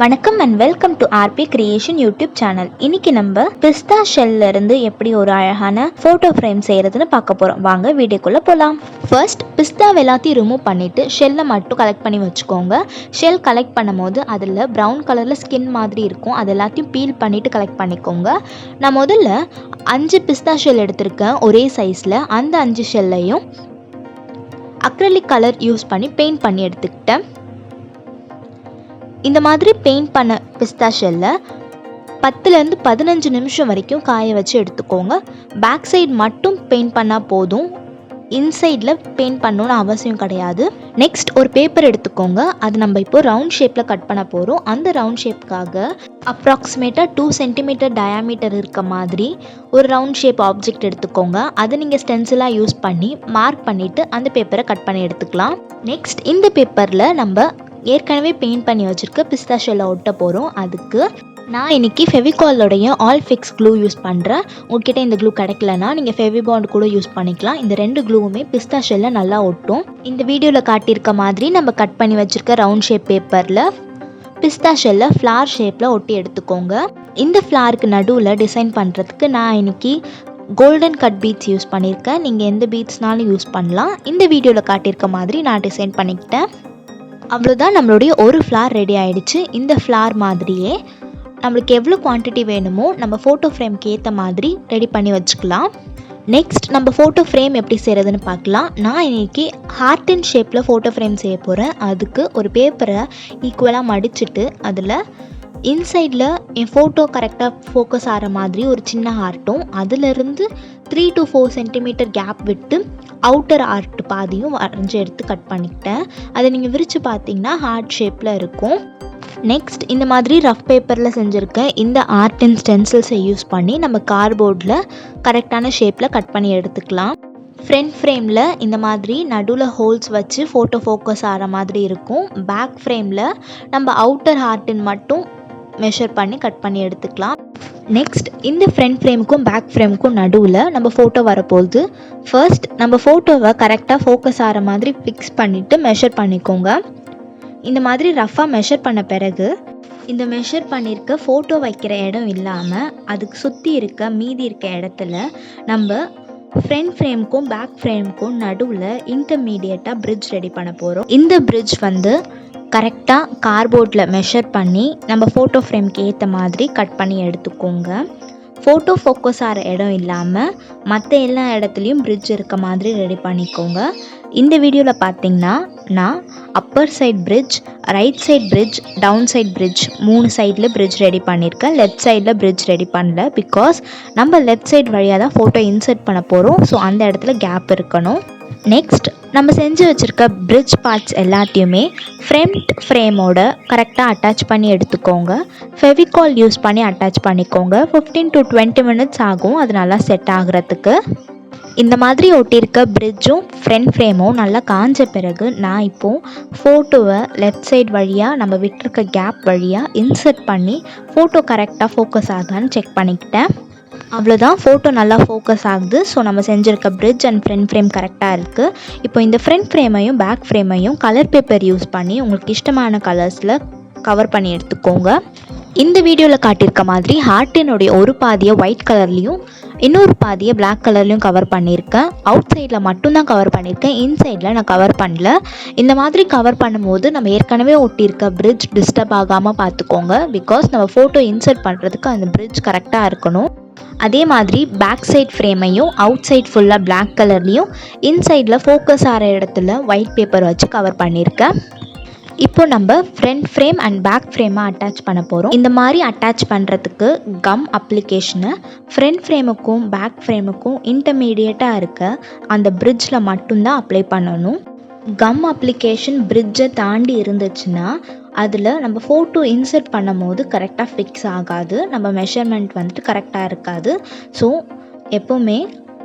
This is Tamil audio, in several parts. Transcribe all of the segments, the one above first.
வணக்கம் and welcome to RP creation YouTube channel. இன்னைக்கு நம்ம பிஸ்தா ஷெல்ல இருந்து எப்படி ஒரு அழகான ஃபோட்டோ ஃப்ரேம் செய்யறதுன்னு பார்க்க போகிறோம். வாங்க வீடியோக்குள்ளே போகலாம். ஃபர்ஸ்ட் பிஸ்தா எல்லாத்தையும் ரிமூவ் பண்ணிவிட்டு ஷெல்லை மட்டும் கலெக்ட் பண்ணி வச்சுக்கோங்க. ஷெல் கலெக்ட் பண்ணும் போது அதில் ப்ரௌன் கலரில் ஸ்கின் மாதிரி இருக்கும். அது எல்லாத்தையும் பீல் பண்ணிவிட்டு கலெக்ட் பண்ணிக்கோங்க. நான் முதல்ல 5 பிஸ்தா ஷெல் எடுத்திருக்கேன் ஒரே சைஸில். அந்த 5 ஷெல்லையும் அக்ரிலிக் கலர் யூஸ் பண்ணி பெயிண்ட் பண்ணி எடுத்துக்கிட்டேன். இந்த மாதிரி பெயிண்ட் பண்ண பிஸ்தா ஷெல்லை 10லேருந்து 15 நிமிஷம் வரைக்கும் காய வச்சு எடுத்துக்கோங்க. பேக் சைடு மட்டும் பெயிண்ட் பண்ணால் போதும், இன்சைடில் பெயிண்ட் பண்ணணுன்னு அவசியம் கிடையாது. நெக்ஸ்ட் ஒரு பேப்பர் எடுத்துக்கோங்க. அது நம்ம இப்போ ரவுண்ட் ஷேப்பில் கட் பண்ண போகிறோம். அந்த ரவுண்ட் ஷேப்புக்காக அப்ராக்சிமேட்டாக 2 சென்டிமீட்டர் டயாமீட்டர் இருக்க மாதிரி ஒரு ரவுண்ட் ஷேப் ஆப்ஜெக்ட் எடுத்துக்கோங்க. அதை நீங்கள் ஸ்டென்சிலாக யூஸ் பண்ணி மார்க் பண்ணிவிட்டு அந்த பேப்பரை கட் பண்ணி எடுத்துக்கலாம். நெக்ஸ்ட் இந்த பேப்பரில் நம்ம ஏற்கனவே பெயிண்ட் பண்ணி வச்சுருக்க பிஸ்தா ஷெல்லை ஒட்ட போகிறோம். அதுக்கு நான் இன்றைக்கி ஃபெவிகாலோடைய ஆல் ஃபிக்ஸ் க்ளூ யூஸ் பண்ணுறேன். உங்ககிட்ட இந்த க்ளூ கிடைக்கலனா நீங்கள் ஃபெவிபாண்ட் கூட யூஸ் பண்ணிக்கலாம். இந்த 2 க்ளூவுமே பிஸ்தா ஷெல்லை நல்லா ஒட்டும். இந்த வீடியோவில் காட்டியிருக்க மாதிரி நம்ம கட் பண்ணி வச்சுருக்க ரவுண்ட் ஷேப் பேப்பரில் பிஸ்தா ஷெல்லை ஃப்ளார் ஷேப்பில் ஒட்டி எடுத்துக்கோங்க. இந்த ஃப்ளாருக்கு நடுவில் டிசைன் பண்ணுறதுக்கு நான் இன்றைக்கி கோல்டன் கட் பீட்ஸ் யூஸ் பண்ணியிருக்கேன். நீங்கள் எந்த பீட்ஸ்னாலும் யூஸ் பண்ணலாம். இந்த வீடியோவில் காட்டியிருக்க மாதிரி நான் டிசைன் பண்ணிக்கிட்டேன். அவ்வளோதான், நம்மளுடைய ஒரு ஃப்ளார் ரெடி ஆகிடுச்சு. இந்த ஃப்ளார் மாதிரியே நம்மளுக்கு எவ்வளோ குவான்டிட்டி வேணுமோ நம்ம ஃபோட்டோ ஃப்ரேம்க்கு ஏற்ற மாதிரி ரெடி பண்ணி வச்சுக்கலாம். நெக்ஸ்ட் நம்ம ஃபோட்டோ ஃப்ரேம் எப்படி செய்கிறதுன்னு பார்க்கலாம். நான் இன்றைக்கி ஹார்ட் அண்ட் ஷேப்பில் ஃபோட்டோ ஃப்ரேம் செய்ய போகிறேன். அதுக்கு ஒரு பேப்பரை ஈக்குவலாக மடிச்சுட்டு அதில் இன்சைடில் என் ஃபோட்டோ கரெக்டாக ஃபோக்கஸ் ஆகிற மாதிரி ஒரு சின்ன ஹார்ட்டும், அதிலிருந்து 3 to 4 சென்டிமீட்டர் கேப் விட்டு அவுட்டர் ஆர்ட் பாதியும் வரைஞ்சி எடுத்து கட் பண்ணிக்கிட்டேன். அதை நீங்கள் விரித்து பார்த்தீங்கன்னா ஹார்ட் ஷேப்பில் இருக்கும். நெக்ஸ்ட் இந்த மாதிரி ரஃப் பேப்பரில் செஞ்சுருக்க இந்த ஆர்ட் அண்ட் ஸ்டென்சில்ஸை யூஸ் பண்ணி நம்ம கார்ட்போர்டில் கரெக்டான ஷேப்பில் கட் பண்ணி எடுத்துக்கலாம். ஃப்ரண்ட் ஃப்ரேமில் இந்த மாதிரி நடுவில் ஹோல்ஸ் வச்சு ஃபோட்டோ ஃபோக்கஸ் ஆகிற மாதிரி இருக்கும். பேக் ஃப்ரேமில் நம்ம அவுட்டர் ஹார்ட்டின் மட்டும் மெஷர் பண்ணி கட் பண்ணி எடுத்துக்கலாம். நெக்ஸ்ட் இந்த ஃப்ரண்ட் ஃப்ரேமுக்கும் பேக் ஃப்ரேமுக்கும் நடுவில் நம்ம ஃபோட்டோ வரப்போகுது. ஃபர்ஸ்ட் நம்ம ஃபோட்டோவை கரெக்டாக ஃபோக்கஸ் ஆகிற மாதிரி ஃபிக்ஸ் பண்ணிவிட்டு மெஷர் பண்ணிக்கோங்க. இந்த மாதிரி ரஃபாக மெஷர் பண்ண பிறகு இந்த மெஷர் பண்ணியிருக்க ஃபோட்டோ வைக்கிற இடம் இல்லாமல் அதுக்கு சுற்றி இருக்க மீதி இருக்க இடத்துல நம்ம ஃப்ரண்ட் ஃப்ரேமுக்கும் பேக் ஃப்ரேமுக்கும் நடுவில் இன்டர்மீடியட்டாக பிரிட்ஜ் ரெடி பண்ண போகிறோம். இந்த பிரிட்ஜ் கரெக்டாக கார்ட்போர்டில் மெஷர் பண்ணி நம்ம ஃபோட்டோ ஃப்ரேம்க்கு ஏற்ற மாதிரி கட் பண்ணி எடுத்துக்கோங்க. ஃபோட்டோ ஃபோக்கஸ் ஆகிற இடம் இல்லாமல் மற்ற எல்லா இடத்துலையும் பிரிட்ஜ் இருக்க மாதிரி ரெடி பண்ணிக்கோங்க. இந்த வீடியோவில் பார்த்தீங்கன்னா நான் upper side bridge, right side bridge, down side bridge 3 சைடில் பிரிட்ஜ் ரெடி பண்ணியிருக்கேன். லெஃப்ட் சைடில் பிரிட்ஜ் ரெடி பண்ணல. பிகாஸ் நம்ம லெஃப்ட் சைட் வழியாக தான் ஃபோட்டோ இன்சர்ட் பண்ண போகிறோம். ஸோ அந்த இடத்துல கேப் இருக்கணும். நெக்ஸ்ட் நம்ம செஞ்சு வச்சுருக்க பிரிட்ஜ் பார்ட்ஸ் எல்லாத்தையுமே ஃப்ரண்ட் ஃப்ரேமோட கரெக்டாக அட்டாச் பண்ணி எடுத்துக்கோங்க. ஃபெவிகால் யூஸ் பண்ணி அட்டாச் பண்ணிக்கோங்க. 15 to 20 minutes ஆகும் அது நல்லா செட் ஆகுறதுக்கு. இந்த மாதிரி ஒட்டியிருக்க பிரிட்ஜும் ஃப்ரண்ட் ஃப்ரேமும் நல்லா காஞ்ச பிறகு நான் இப்போது ஃபோட்டோவை லெஃப்ட் சைட் வழியாக நம்ம விட்டுருக்க கேப் வழியாக இன்சர்ட் பண்ணி ஃபோட்டோ கரெக்டாக ஃபோக்கஸ் ஆகுதான்னு செக் பண்ணிக்கிட்டேன். அவ்வளோதான், ஃபோட்டோ நல்லா ஃபோக்கஸ் ஆகுது. ஸோ நம்ம செஞ்சுருக்க பிரிட்ஜ் அண்ட் ஃப்ரண்ட் ஃப்ரேம் கரெக்டாக இருக்குது. இப்போ இந்த ஃப்ரண்ட் ஃப்ரேமையும் பேக் ஃப்ரேமையும் கலர் பேப்பர் யூஸ் பண்ணி உங்களுக்கு இஷ்டமான கலர்ஸில் கவர் பண்ணி எடுத்துக்கோங்க. இந்த வீடியோவில் காட்டியிருக்க மாதிரி ஹார்ட்டினுடைய ஒரு பாதியை ஒயிட் கலர்லேயும் இன்னொரு பாதியை பிளாக் கலர்லேயும் கவர் பண்ணியிருக்கேன். அவுட் சைடில் மட்டும்தான் கவர் பண்ணியிருக்கேன், இன்சைடில் நான் கவர் பண்ணல. இந்த மாதிரி கவர் பண்ணும்போது நம்ம ஏற்கனவே ஒட்டியிருக்க பிரிட்ஜ் டிஸ்டர்ப் ஆகாமல் பார்த்துக்கோங்க. பிகாஸ் நம்ம ஃபோட்டோ இன்சர்ட் பண்ணுறதுக்கு அந்த பிரிட்ஜ் கரெக்டாக இருக்கணும். அதே மாதிரி பேக் சைட் ஃப்ரேமையும் அவுட் சைட் ஃபுல்லாக பிளாக் கலர்லேயும் இன்சைடில் ஃபோக்கஸ் ஆகிற இடத்துல ஒயிட் பேப்பர் வச்சு கவர் பண்ணியிருக்கேன். இப்போ நம்ம ஃப்ரண்ட் ஃப்ரேம் அண்ட் பேக் ஃப்ரேமை அட்டாச் பண்ண போகிறோம். இந்த மாதிரி அட்டாச் பண்ணுறதுக்கு கம் அப்ளிகேஷனை ஃப்ரண்ட் ஃப்ரேமுக்கும் பேக் ஃப்ரேமுக்கும் இன்டர்மீடியட்டாக இருக்க அந்த பிரிட்ஜில் மட்டும்தான் அப்ளை பண்ணணும். கம் அப்ளிகேஷன் பிரிட்ஜை தாண்டி இருந்துச்சுன்னா அதில் நம்ம ஃபோட்டோ இன்சர்ட் பண்ணும் போது கரெக்டாக ஃபிக்ஸ் ஆகாது, நம்ம மெஷர்மெண்ட் கரெக்டாக இருக்காது. ஸோ எப்போவுமே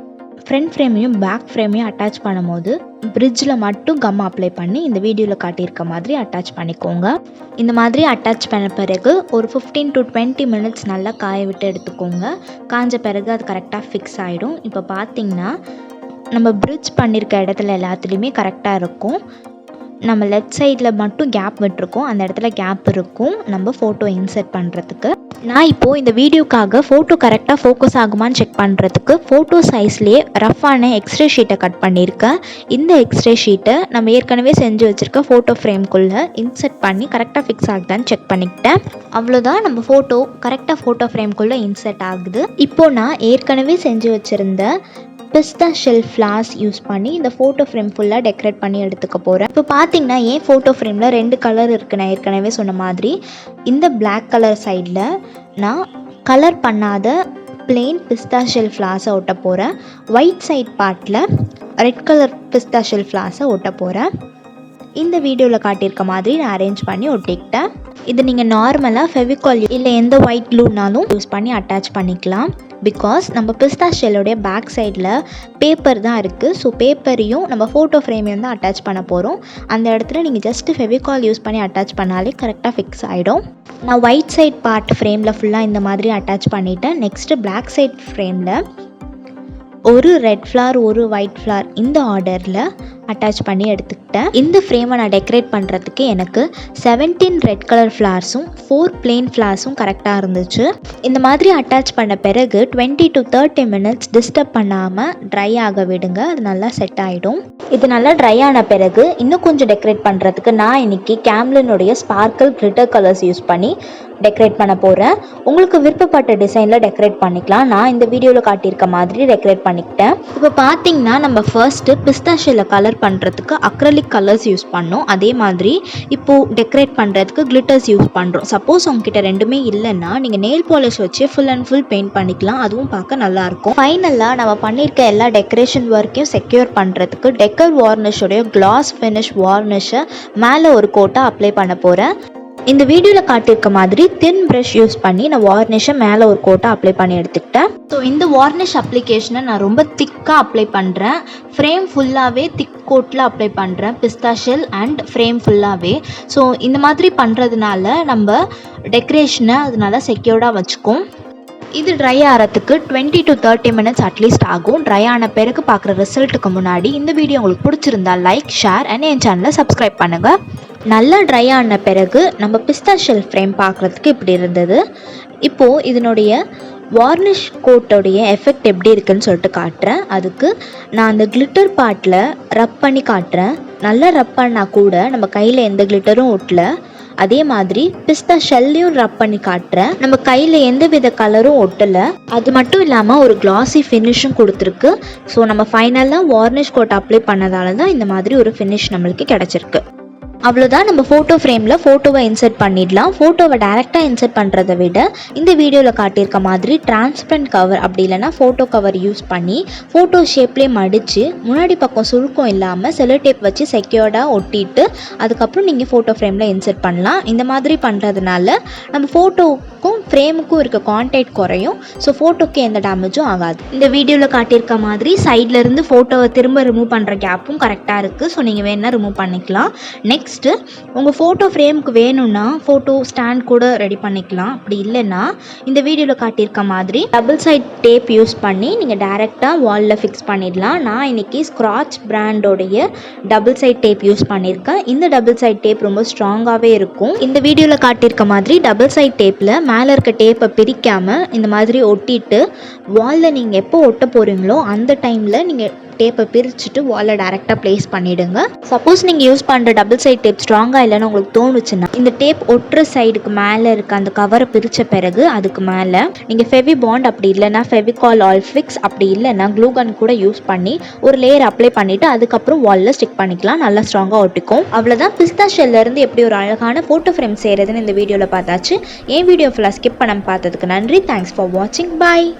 ஃப்ரண்ட் ஃப்ரேமையும் பேக் ஃப்ரேமையும் அட்டாச் பண்ணும் போது பிரிட்ஜில் மட்டும் கம் அப்ளை பண்ணி இந்த வீடியோவில் காட்டியிருக்க மாதிரி அட்டாச் பண்ணிக்கோங்க. இந்த மாதிரி அட்டாச் பண்ண பிறகு ஒரு 15 to 20 minutes நல்லா காய விட்டு எடுத்துக்கோங்க. காஞ்ச பிறகு அது கரெக்டாக ஃபிக்ஸ் ஆகிடும். இப்போ பார்த்திங்கன்னா நம்ம பிரிட்ஜ் பண்ணியிருக்க இடத்துல எல்லாத்துலேயுமே கரெக்டாக இருக்கும். நம்ம லெஃப்ட் சைடில் மட்டும் கேப் விட்டுருக்கோம், அந்த இடத்துல கேப் இருக்கும் நம்ம ஃபோட்டோ இன்சர்ட் பண்ணுறதுக்கு. நான் இப்போது இந்த வீடியோக்காக ஃபோட்டோ கரெக்டாக ஃபோக்கஸ் ஆகுமான்னு செக் பண்ணுறதுக்கு ஃபோட்டோ சைஸ்லேயே ரஃப்பான எக்ஸ்ரே ஷீட்டை கட் பண்ணியிருக்கேன். இந்த எக்ஸ்ரே ஷீட்டை நம்ம ஏற்கனவே செஞ்சு வச்சுருக்க ஃபோட்டோ ஃப்ரேம்குள்ளே இன்சர்ட் பண்ணி கரெக்டாக ஃபிக்ஸ் ஆகுதான்னு செக் பண்ணிக்கிட்டேன். அவ்வளோதான், நம்ம ஃபோட்டோ கரெக்டாக ஃபோட்டோ ஃப்ரேம்குள்ளே இன்சர்ட் ஆகுது. இப்போது நான் ஏற்கனவே செஞ்சு வச்சுருந்த பிஸ்தா ஷெல் ஃப்ளார்ஸ் யூஸ் பண்ணி இந்த ஃபோட்டோ ஃப்ரேம் ஃபுல்லாக டெக்கரேட் பண்ணி எடுத்துக்க போகிறேன். இப்போ பார்த்தீங்கன்னா என் ஃபோட்டோ ஃப்ரேமில் 2 கலர் இருக்குது. நான் ஏற்கனவே சொன்ன மாதிரி இந்த பிளாக் கலர் சைடில் நான் கலர் பண்ணாத பிளெயின் பிஸ்தா ஷெல் ஃப்ளார்ஸை ஒட்ட போகிறேன். ஒயிட் சைட் பார்ட்டில் ரெட் கலர் பிஸ்தா ஷெல் ஃப்ளார்ஸை ஒட்ட போகிறேன். இந்த வீடியோவில் காட்டியிருக்க மாதிரி நான் அரேஞ்ச் பண்ணி ஒட்டிக்கிட்டேன். இது நீங்கள் நார்மலாக ஃபெவிகால் இல்லை எந்த ஒயிட் க்ளூனாலும் யூஸ் பண்ணி அட்டாச் பண்ணிக்கலாம். பிகாஸ் நம்ம பிஸ்தா ஷெல்லுடைய பேக் சைடில் பேப்பர் தான் இருக்குது. ஸோ பேப்பரையும் நம்ம ஃபோட்டோ ஃப்ரேமையும் தான் அட்டாச் பண்ண போகிறோம். அந்த இடத்துல நீங்கள் ஜஸ்ட்டு ஃபெவிகால் யூஸ் பண்ணி அட்டாச் பண்ணாலே கரெக்டாக ஃபிக்ஸ் ஆகிடும். நான் ஒயிட் சைட் பார்ட் ஃப்ரேமில் ஃபுல்லாக இந்த மாதிரி அட்டாச் பண்ணிவிட்டேன். நெக்ஸ்ட்டு பிளாக் சைட் ஃப்ரேமில் ஒரு ரெட் ஃப்ளார் ஒரு ஒயிட் ஃப்ளார் இந்த ஆர்டரில் அட்டாச் பண்ணி எடுத்துக்கிட்டேன். இந்த ஃப்ரேமை நான் டெக்கரேட் பண்ணுறதுக்கு எனக்கு 17 ரெட் கலர் ஃப்ளார்ஸும் 4 பிளெயின் ஃப்ளார்ஸும் கரெக்டாக இருந்துச்சு. இந்த மாதிரி அட்டாச் பண்ண பிறகு 20 to 30 minutes டிஸ்டர்ப் பண்ணாமல் ட்ரை ஆக விடுங்க. அது நல்லா செட் ஆகிடும். இது நல்லா ட்ரை ஆன பிறகு இன்னும் கொஞ்சம் டெக்கரேட் பண்ணுறதுக்கு நான் இன்றைக்கி கேம்லினுடைய ஸ்பார்க்கிள் கிளிட்டர் கலர்ஸ் யூஸ் பண்ணி டெக்கரேட் பண்ண போகிறேன். உங்களுக்கு விருப்பப்பட்ட டிசைனில் டெக்கரேட் பண்ணிக்கலாம். நான் இந்த வீடியோவில் காட்டியிருக்க மாதிரி டெக்கரேட் பண்ணிக்கிட்டேன். இப்போ பார்த்தீங்கன்னா நம்ம ஃபர்ஸ்ட்டு பிஸ்தா ஷெல்லை கலர் பண்ணுறதுக்கு அக்ரலிக் கலர்ஸ் யூஸ் பண்ணோம். அதே மாதிரி இப்போது டெக்கரேட் பண்ணுறதுக்கு கிளிட்டர்ஸ் யூஸ் பண்ணுறோம். சப்போஸ் உங்ககிட்ட ரெண்டுமே இல்லைன்னா நீங்கள் நெயில் பாலிஷ் வச்சு ஃபுல் அண்ட் ஃபுல் பெயிண்ட் பண்ணிக்கலாம். அதுவும் பார்க்க நல்லாயிருக்கும். ஃபைனலாக நம்ம பண்ணியிருக்க எல்லா டெக்கரேஷன் ஒர்க்கையும் செக்யூர் பண்ணுறதுக்கு டெக்கர் வார்னிஷோடைய கிளாஸ் ஃபினிஷ் வார்னிஷை மேலே ஒரு கோட்டை அப்ளை பண்ண போகிறேன். இந்த வீடியோவில் காட்டியிருக்க மாதிரி தின் ப்ரஷ் யூஸ் பண்ணி நான் வார்னிஷை மேலே ஒரு கோட்டை அப்ளை பண்ணி எடுத்துக்கிட்டேன். ஸோ இந்த வார்னிஷ் அப்ளிகேஷனை நான் ரொம்ப திக்காக அப்ளை பண்ணுறேன். ஃப்ரேம் ஃபுல்லாகவே திக் கோட்டில் அப்ளை பண்ணுறேன், பிஸ்தா ஷெல் அண்ட் ஃப்ரேம் ஃபுல்லாகவே. ஸோ இந்த மாதிரி பண்ணுறதுனால நம்ம டெக்கரேஷனை அதனால செக்யூர்டாக வச்சுக்கும். இது ட்ரை ஆகிறதுக்கு 20 to 30 minutes அட்லீஸ்ட் ஆகும். ட்ரை ஆன பிறகு பார்க்குற ரிசல்ட்டுக்கு முன்னாடி இந்த வீடியோ உங்களுக்கு பிடிச்சிருந்தா லைக், ஷேர் அண்ட் என் சேனலை சப்ஸ்கிரைப் பண்ணுங்கள். நல்லா ட்ரை ஆன பிறகு நம்ம பிஸ்தா ஷெல் ஃப்ரேம் பார்க்குறதுக்கு இப்படி இருந்தது. இப்போது இதனுடைய வார்னிஷ் கோட்டோடைய எஃபெக்ட் எப்படி இருக்குன்னு சொல்லிட்டு காட்டுறேன். அதுக்கு நான் அந்த கிளிட்டர் பார்ட்டில் ரப் பண்ணி காட்டுறேன். நல்லா ரப் பண்ணால் கூட நம்ம கையில் எந்த கிளிட்டரும் ஒட்டல. அதே மாதிரி பிஸ்தா ஷெல்லையும் ரப் பண்ணி காட்டுறேன். நம்ம கையில் எந்த வித கலரும் ஒட்டலை. அது மட்டும் இல்லாமல் ஒரு கிளாஸி ஃபினிஷும் கொடுத்துருக்கு. ஸோ நம்ம ஃபைனலாக வார்னிஷ் கோட் அப்ளை பண்ணதால தான் இந்த மாதிரி ஒரு ஃபினிஷ் நம்மளுக்கு கிடச்சிருக்கு. அவ்வளோதான், நம்ம ஃபோட்டோ ஃப்ரேமில் ஃபோட்டோவை இன்சர்ட் பண்ணிடலாம். ஃபோட்டோவை டேரெக்டாக இன்சர்ட் பண்ணுறதை விட இந்த வீடியோவில் காட்டியிருக்க மாதிரி டிரான்ஸ்பரண்ட் கவர் அப்படி இல்லைனா ஃபோட்டோ கவர் யூஸ் பண்ணி ஃபோட்டோ ஷேப்லேயே மடித்து முன்னாடி பக்கம் சுருக்கம் இல்லாமல் செல்லோ டேப் வச்சு செக்யூர்டாக ஒட்டிட்டு அதுக்கப்புறம் நீங்கள் ஃபோட்டோ ஃப்ரேமில் இன்சர்ட் பண்ணலாம். இந்த மாதிரி பண்ணுறதுனால நம்ம ஃபோட்டோவுக்கும் ஃப்ரேமுக்கும் இருக்க கான்டாக்ட் குறையும். ஸோ ஃபோட்டோக்கு எந்த டேமேஜும் ஆகாது. இந்த வீடியோவில் காட்டியிருக்க மாதிரி சைட்லேருந்து ஃபோட்டோவை திரும்ப ரிமூவ் பண்ணுற கேப்பும் கரெக்டாக இருக்குது. ஸோ நீங்கள் வேணால் ரிமூவ் பண்ணிக்கலாம். நெக்ஸ்ட்டு உங்கள் ஃபோட்டோ ஃப்ரேமுக்கு வேணும்னா ஃபோட்டோ ஸ்டாண்ட் கூட ரெடி பண்ணிக்கலாம். அப்படி இல்லைன்னா இந்த வீடியோவில் காட்டியிருக்க மாதிரி டபுள் சைட் டேப் யூஸ் பண்ணி நீங்கள் டேரெக்டாக வாலில் ஃபிக்ஸ் பண்ணிடலாம். நான் இன்றைக்கி ஸ்க்ராட்ச் பிராண்டோடைய டபுள் சைட் டேப் யூஸ் பண்ணியிருக்கேன். இந்த டபுள் சைட் டேப் ரொம்ப ஸ்ட்ராங்காகவே இருக்கும். இந்த வீடியோவில் காட்டியிருக்க மாதிரி டபுள் சைட் டேப்பில் மேலே இருக்க டேப்பை பிரிக்காமல் இந்த மாதிரி ஒட்டிட்டு வாலில் நீங்கள் எப்போ ஒட்ட போகிறீங்களோ அந்த டைமில் நீங்கள் டேப்பை பிரிச்சுட்டு வாலில் டேரெக்டாக ப்ளேஸ் பண்ணிவிடுங்க. சப்போஸ் நீங்கள் யூஸ் பண்ணுற டபுள் சைட் டேப் ஸ்ட்ராங்காக இல்லைன்னு உங்களுக்கு தோணுச்சுன்னா இந்த டேப் ஒட்டுற சைடுக்கு மேலே இருக்க அந்த கவரை பிரித்த பிறகு அதுக்கு மேலே நீங்கள் ஃபெவி பாண்ட் அப்படி இல்லைனா ஃபெவிகால் ஆல் ஃபிக்ஸ் அப்படி இல்லைனா க்ளூகன் கூட யூஸ் பண்ணி ஒரு லேயர் அப்ளை பண்ணிவிட்டு அதுக்கப்புறம் வாலில் ஸ்டிக் பண்ணிக்கலாம். நல்லா ஸ்ட்ராங்காக ஒட்டிக்கும். அவ்வளோதான், பிஸ்தா ஷெல்லேருந்து எப்படி ஒரு அழகான ஃபோட்டோ ஃப்ரேம் செய்கிறதுன்னு இந்த வீடியோவில் பார்த்தாச்சு. என் வீடியோ ஃபுல்லாக ஸ்கிப் பண்ண பார்த்ததுக்கு நன்றி. தேங்க்ஸ் ஃபார் வாட்சிங். பாய்.